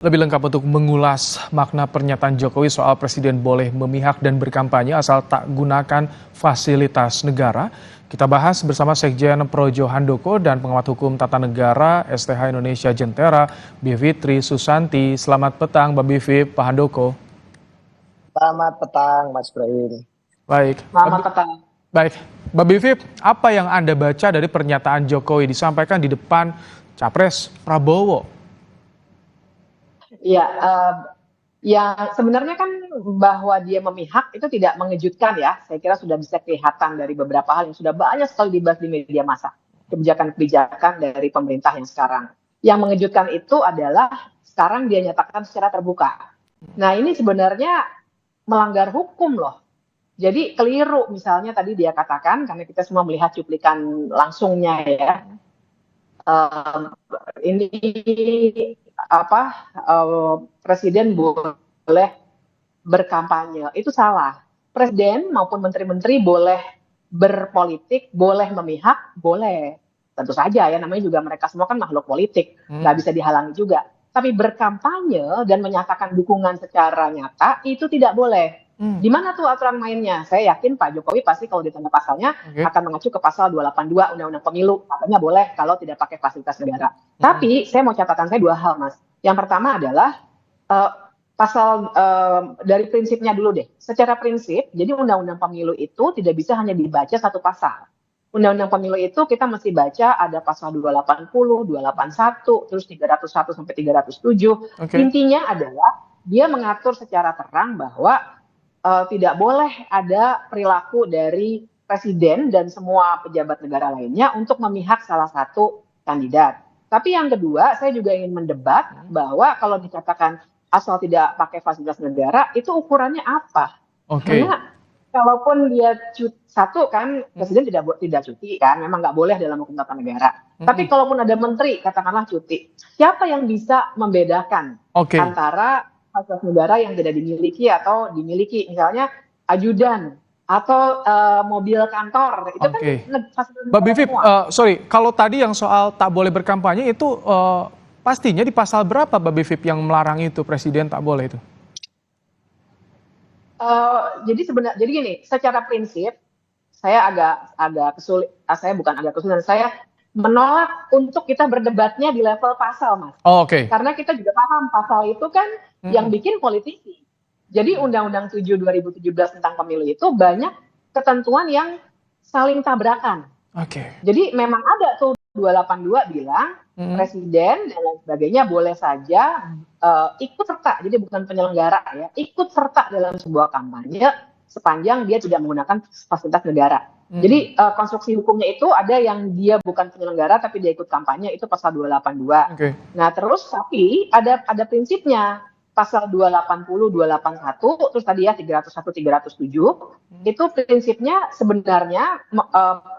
Lebih lengkap untuk mengulas makna pernyataan Jokowi soal Presiden boleh memihak dan berkampanye asal tak gunakan fasilitas negara, kita bahas bersama Sekjen Projo Handoko dan pengamat hukum tata negara STH Indonesia Jentera, Bivitri Susanti. Selamat petang, Mbak Bivi, Pak Handoko. Selamat petang, Mas Ibrahim. Baik, Selamat petang. baik. Mbak Bivi, apa yang Anda baca dari pernyataan Jokowi disampaikan di depan Capres Prabowo? Ya, yang sebenarnya kan bahwa dia memihak itu tidak mengejutkan ya. Saya kira sudah bisa kelihatan dari beberapa hal yang sudah banyak sekali dibahas di media massa. Kebijakan-kebijakan dari pemerintah yang sekarang. Yang mengejutkan itu adalah sekarang dia nyatakan secara terbuka. Nah ini sebenarnya melanggar hukum loh. Jadi keliru misalnya tadi dia katakan, karena kita semua melihat cuplikan langsungnya ya. Ini presiden boleh berkampanye, itu salah. Presiden maupun menteri-menteri boleh berpolitik, boleh memihak, boleh. Tentu saja ya, namanya juga mereka semua kan makhluk politik, nggak bisa dihalangi juga. Tapi berkampanye dan menyatakan dukungan secara nyata itu tidak boleh. Di mana tuh aturan mainnya? Saya yakin Pak Jokowi pasti kalau ditanya pasalnya akan mengacu ke pasal 282 Undang-Undang Pemilu. Katanya boleh kalau tidak pakai fasilitas negara. Tapi saya mau catatan saya dua hal, Mas. Yang pertama adalah pasal dari prinsipnya dulu deh. Secara prinsip, jadi Undang-Undang Pemilu itu tidak bisa hanya dibaca satu pasal. Undang-Undang Pemilu itu kita mesti baca ada pasal 280, 281, terus 301 sampai 307. Intinya adalah dia mengatur secara terang bahwa tidak boleh ada perilaku dari presiden dan semua pejabat negara lainnya untuk memihak salah satu kandidat. Tapi yang kedua, saya juga ingin mendebat bahwa kalau dikatakan asal tidak pakai fasilitas negara, itu ukurannya apa? Karena kalaupun dia satu kan, presiden tidak cuti kan, memang nggak boleh dalam hukum tata negara. Tapi kalaupun ada menteri, katakanlah cuti, siapa yang bisa membedakan antara fasilitas negara yang tidak dimiliki atau dimiliki, misalnya ajudan atau mobil kantor, itu kan Mbak Bivi, sorry, kalau tadi yang soal tak boleh berkampanye itu pastinya di pasal berapa Mbak Bivi yang melarang itu presiden tak boleh itu? Jadi gini, secara prinsip saya agak kesulitan, saya menolak untuk kita berdebatnya di level pasal, Mas. Karena kita juga paham pasal itu kan yang bikin politisi. Jadi Undang-Undang 7 2017 tentang pemilu itu banyak ketentuan yang saling tabrakan. Jadi memang ada tuh 282 bilang presiden dan lain sebagainya boleh saja ikut serta, jadi bukan penyelenggara ya, ikut serta dalam sebuah kampanye sepanjang dia tidak menggunakan fasilitas negara. Jadi konstruksi hukumnya itu ada yang dia bukan penyelenggara tapi dia ikut kampanye, itu pasal 282. Nah terus tapi ada prinsipnya pasal 280, 281, terus tadi ya 301, 307, itu prinsipnya sebenarnya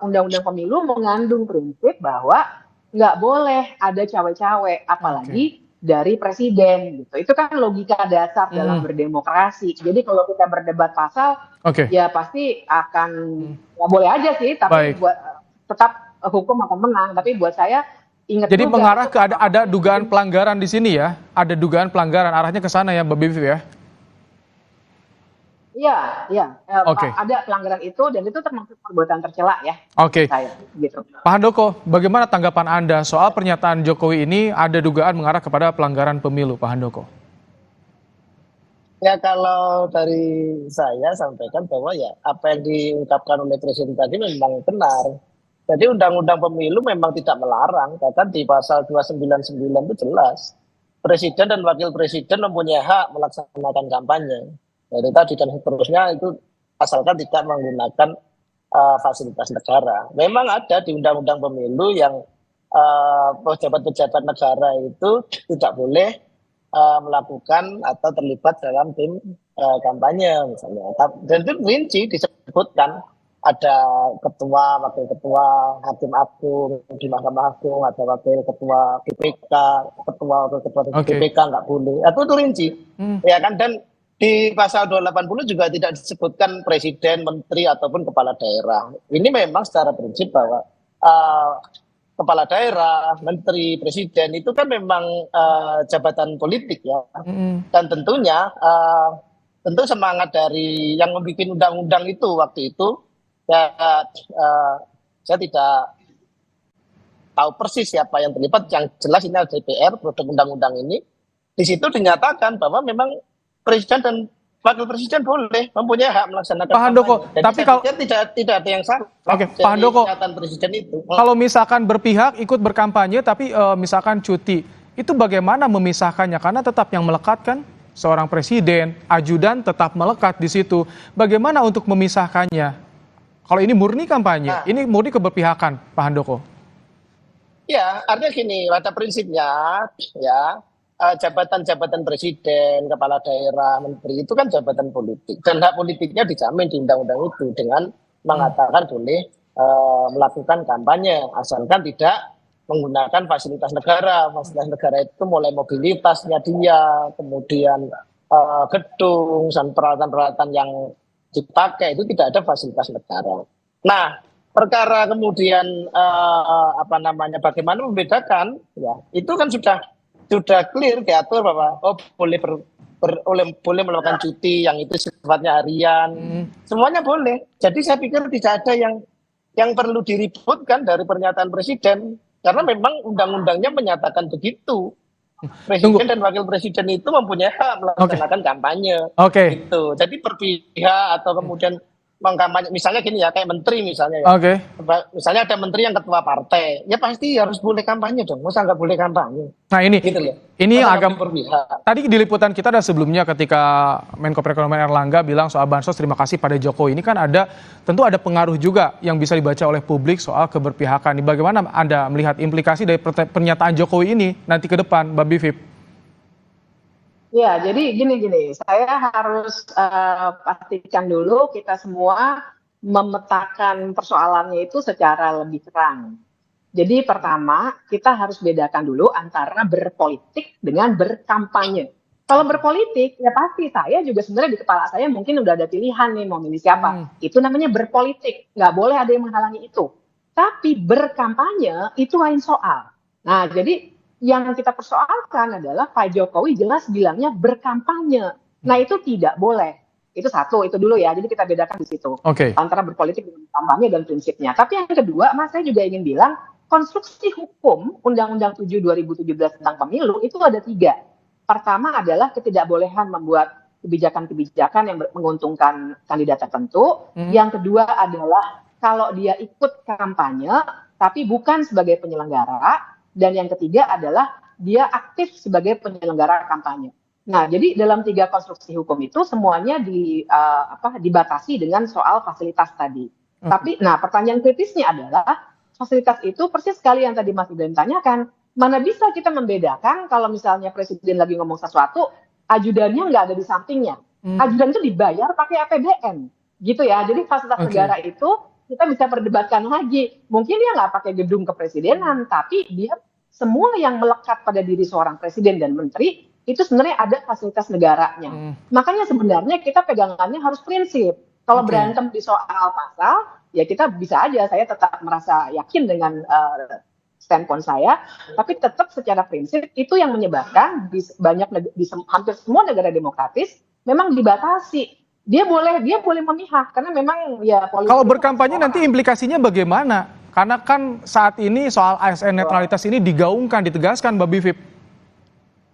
Undang-Undang Pemilu mengandung prinsip bahwa nggak boleh ada cawe-cawe, apalagi dari presiden gitu. Itu kan logika dasar dalam berdemokrasi. Jadi kalau kita berdebat pasal, ya pasti akan nggak boleh aja sih, tapi tetap hukum akan menang. Tapi buat saya jadi mengarah ke ada dugaan pelanggaran di sini ya, ada dugaan pelanggaran arahnya ke sana ya, Mbak Bivi ya? Iya, ada pelanggaran itu dan itu termasuk perbuatan tercela ya. Saya, gitu. Pak Handoko, bagaimana tanggapan Anda soal pernyataan Jokowi ini ada dugaan mengarah kepada pelanggaran pemilu, Pak Handoko? Ya kalau dari saya sampaikan bahwa ya apa yang diungkapkan oleh Presiden tadi memang benar. Jadi Undang-Undang Pemilu memang tidak melarang, bahkan di pasal 299 itu jelas. Presiden dan Wakil Presiden mempunyai hak melaksanakan kampanye. Dari tadi dan seterusnya itu asalkan tidak menggunakan fasilitas negara. Memang ada di Undang-Undang Pemilu yang pejabat-pejabat negara itu tidak boleh melakukan atau terlibat dalam tim kampanye misalnya. Dan itu rinci disebutkan. Ada ketua, wakil ketua, hakim agung di Mahkamah Agung, ada wakil ketua BPK, ketua BPK nggak boleh. Itu rinci, ya kan? Dan di pasal 280 juga tidak disebutkan presiden, menteri ataupun kepala daerah. Ini memang secara prinsip bahwa kepala daerah, menteri, presiden itu kan memang jabatan politik ya. Dan tentunya tentu semangat dari yang membuat undang-undang itu waktu itu ya, saya tidak tahu persis siapa yang terlibat. Yang jelas ini adalah DPR, produk undang-undang ini. Di situ dinyatakan bahwa memang presiden dan wakil presiden boleh mempunyai hak melaksanakan Pak Handoko, kampanye. Jadi tapi saya kalau pikir tidak ada yang salah Oke, dari Pak Handoko, pernyataan presiden itu. kalau misalkan berpihak ikut berkampanye tapi misalkan cuti, itu bagaimana memisahkannya? Karena tetap yang melekat kan seorang presiden, ajudan tetap melekat di situ. Bagaimana untuk memisahkannya? Kalau ini murni kampanye, Nah, ini murni keberpihakan, Pak Handoko. ya, artinya gini, pada prinsipnya ya jabatan-jabatan presiden, kepala daerah, menteri itu kan jabatan politik dan hak politiknya dijamin di undang-undang itu dengan mengatakan boleh melakukan kampanye asalkan tidak menggunakan fasilitas negara. Fasilitas negara itu mulai mobilitasnya dia, kemudian gedung dan peralatan-peralatan yang dipakai itu tidak ada fasilitas negara. Nah, perkara kemudian bagaimana membedakan ya itu kan sudah clear diatur bahwa boleh melakukan cuti yang itu sifatnya harian, semuanya boleh. Jadi saya pikir tidak ada yang perlu diributkan dari pernyataan presiden karena memang undang-undangnya menyatakan begitu. Presiden dan wakil presiden itu mempunyai hak melaksanakan kampanye. Gitu. Jadi berpihak atau kemudian mengkampanye, misalnya gini ya, kayak menteri misalnya ya. Misalnya ada menteri yang ketua partai, ya pasti harus boleh kampanye dong. Masa nggak boleh kampanye? Nah ini, gitu loh. ini Masa agak berpihak. tadi di liputan kita dan sebelumnya ketika Menko Perekonomian Erlangga bilang soal bansos terima kasih pada Jokowi, ini kan tentu ada pengaruh juga yang bisa dibaca oleh publik soal keberpihakan. Bagaimana Anda melihat implikasi dari pernyataan Jokowi ini nanti ke depan, Mbak Bivip? Ya, jadi gini, saya harus pastikan dulu kita semua memetakan persoalannya itu secara lebih terang. Jadi pertama, kita harus bedakan dulu antara berpolitik dengan berkampanye. Kalau berpolitik, ya pasti saya juga sebenarnya di kepala saya mungkin udah ada pilihan nih mau milih siapa. Itu namanya berpolitik, nggak boleh ada yang menghalangi itu. Tapi berkampanye itu lain soal. Nah, jadi yang kita persoalkan adalah Pak Jokowi jelas bilangnya berkampanye. Nah itu tidak boleh. Itu satu, itu dulu ya. Jadi kita bedakan di situ. Antara berpolitik dengan kampanye dan prinsipnya. Tapi yang kedua, Mas, saya juga ingin bilang, konstruksi hukum Undang-Undang 7 2017 tentang pemilu itu ada 3. Pertama adalah ketidakbolehan membuat kebijakan-kebijakan yang menguntungkan kandidat tertentu. Yang kedua adalah kalau dia ikut kampanye, tapi bukan sebagai penyelenggara. Dan yang ketiga adalah dia aktif sebagai penyelenggara kampanye. Nah, jadi dalam 3 konstruksi hukum itu semuanya dibatasi dengan soal fasilitas tadi. Tapi, nah pertanyaan kritisnya adalah fasilitas itu persis sekali yang tadi Mas Ibrahim tanyakan. Mana bisa kita membedakan kalau misalnya presiden lagi ngomong sesuatu, ajudannya nggak ada di sampingnya. Ajudan itu dibayar pakai APBN, gitu ya. Jadi fasilitas negara itu kita bisa perdebatkan lagi. Mungkin dia nggak pakai gedung kepresidenan, tapi dia semua yang melekat pada diri seorang presiden dan menteri itu sebenarnya ada fasilitas negaranya. Makanya sebenarnya kita pegangannya harus prinsip. Kalau berantem di soal pasal, ya kita bisa aja. Saya tetap merasa yakin dengan standpoint saya, tapi tetap secara prinsip itu yang menyebabkan di hampir semua negara demokratis memang dibatasi. Dia boleh memihak karena memang ya politik. Kalau berkampanye nanti implikasinya bagaimana? Karena kan saat ini soal ASN netralitas ini digaungkan, ditegaskan, Mbak Bivip.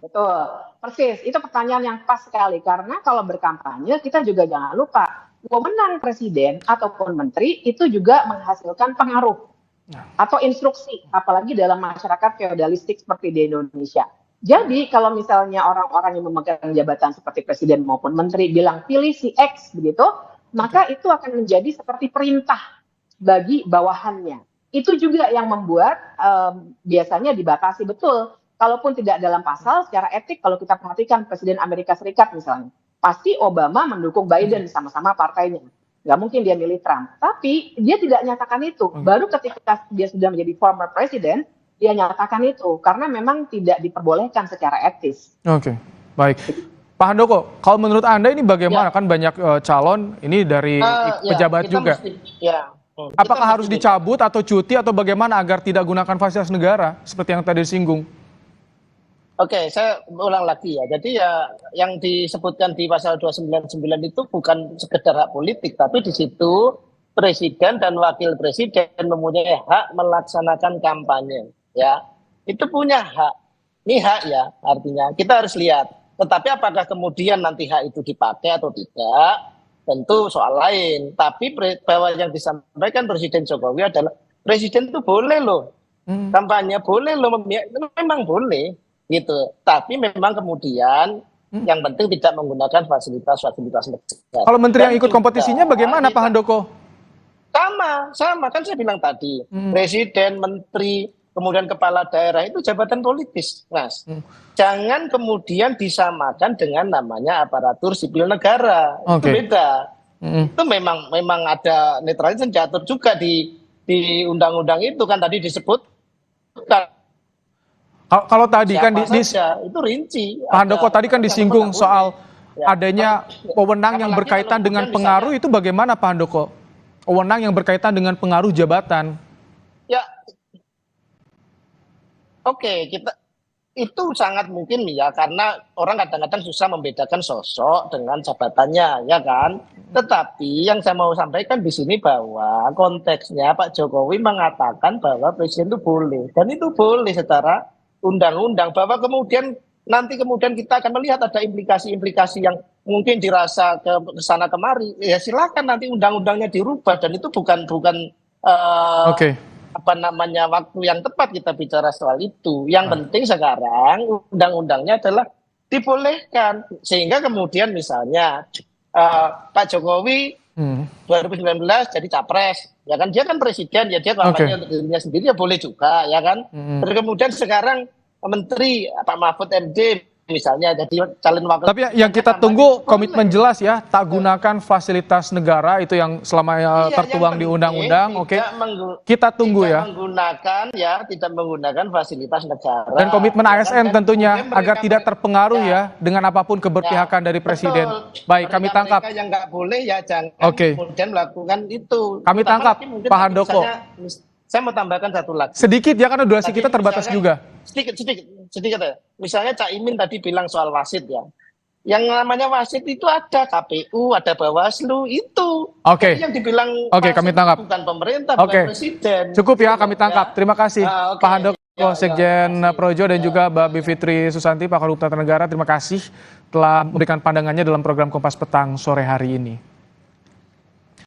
Betul, persis. Itu pertanyaan yang pas sekali. Karena kalau berkampanye kita juga jangan lupa, wewenang presiden ataupun menteri itu juga menghasilkan pengaruh atau instruksi, apalagi dalam masyarakat feodalistik seperti di Indonesia. Jadi kalau misalnya orang-orang yang memegang jabatan seperti presiden maupun menteri bilang pilih si X begitu, maka itu akan menjadi seperti perintah bagi bawahannya. Itu juga yang membuat biasanya dibatasi betul. Kalaupun tidak dalam pasal, secara etik kalau kita perhatikan Presiden Amerika Serikat misalnya, pasti Obama mendukung Biden sama-sama partainya. Nggak mungkin dia milih Trump. Tapi dia tidak nyatakan itu. Baru ketika dia sudah menjadi former president, dia nyatakan itu karena memang tidak diperbolehkan secara etis. Baik. Pak Handoko, kalau menurut Anda ini bagaimana? Kan banyak calon ini dari pejabat juga. Kita Apakah harus mesti dicabut atau cuti atau bagaimana agar tidak gunakan fasilitas negara seperti yang tadi disinggung? Oke, saya ulang lagi ya. Jadi ya yang disebutkan di pasal 299 itu bukan sekedar hak politik, tapi di situ presiden dan wakil presiden mempunyai hak melaksanakan kampanye. Ya, itu punya hak. Ini hak ya, artinya kita harus lihat. Tetapi apakah kemudian nanti hak itu dipakai atau tidak, tentu soal lain. Tapi bahwa yang disampaikan Presiden Jokowi adalah presiden itu boleh loh kampanye, boleh loh, memang boleh gitu. Tapi memang kemudian yang penting tidak menggunakan fasilitas negara. Kalau menteri yang Dan ikut juga kompetisinya bagaimana Pak Handoko? sama kan saya bilang tadi, presiden, menteri, kemudian kepala daerah itu jabatan politis, Mas. Jangan kemudian disamakan dengan namanya aparatur sipil negara. Itu Oke. beda. Itu memang ada netralitas yang diatur juga di undang-undang itu kan tadi disebut. Kalau tadi kan Siapa saja itu rinci. Pak Handoko tadi kan disinggung soal Ya. adanya wewenang yang Apalagi berkaitan kalau dengan kemudian pengaruh, itu bagaimana Pak Handoko? Wewenang yang berkaitan dengan pengaruh jabatan. Ya, oke, kita itu sangat mungkin ya, karena orang kadang-kadang susah membedakan sosok dengan jabatannya, ya kan? Tetapi yang saya mau sampaikan di sini bahwa konteksnya Pak Jokowi mengatakan bahwa presiden itu boleh, dan itu boleh secara undang-undang. Bahwa nanti kemudian kita akan melihat ada implikasi-implikasi yang mungkin dirasa ke sana kemari. Ya silakan nanti undang-undangnya dirubah, dan itu bukan Oke. waktu yang tepat kita bicara soal itu. Yang penting sekarang undang-undangnya adalah dibolehkan, sehingga kemudian misalnya Pak Jokowi 2019 jadi capres, ya kan, dia kan presiden, ya dia kampanye untuk dirinya sendiri, ya boleh juga, ya kan. Terus kemudian sekarang menteri Pak Mahfud MD misalnya jadi calon wakil. Tapi yang kita tunggu komitmen jelas ya, tak gunakan fasilitas negara, itu yang selama tertuang di undang-undang. Oke, kita tunggu ya. Tidak menggunakan fasilitas negara. Dan komitmen ASN tentunya agar tidak terpengaruh ya dengan apapun keberpihakan dari presiden. Betul. Baik, kami tangkap. Mereka yang nggak boleh ya jangan kemudian melakukan itu. Kami tangkap, Pak Handoko. Saya mau tambahkan satu lagi. Sedikit ya, karena durasi kita terbatas juga. Sedikit ya. Misalnya Cak Imin tadi bilang soal wasit ya. Yang namanya wasit itu ada KPU, ada Bawaslu, itu. Oke. Jadi yang dibilang kami tangkap. bukan pemerintah, bukan presiden. Cukup ya, kami tangkap. Terima kasih Pak Handoko, Sekjen Projo, dan juga Mbak Bivitri Susanti, Pakar Hukum Tata Negara. Terima kasih telah memberikan pandangannya dalam program Kompas Petang sore hari ini.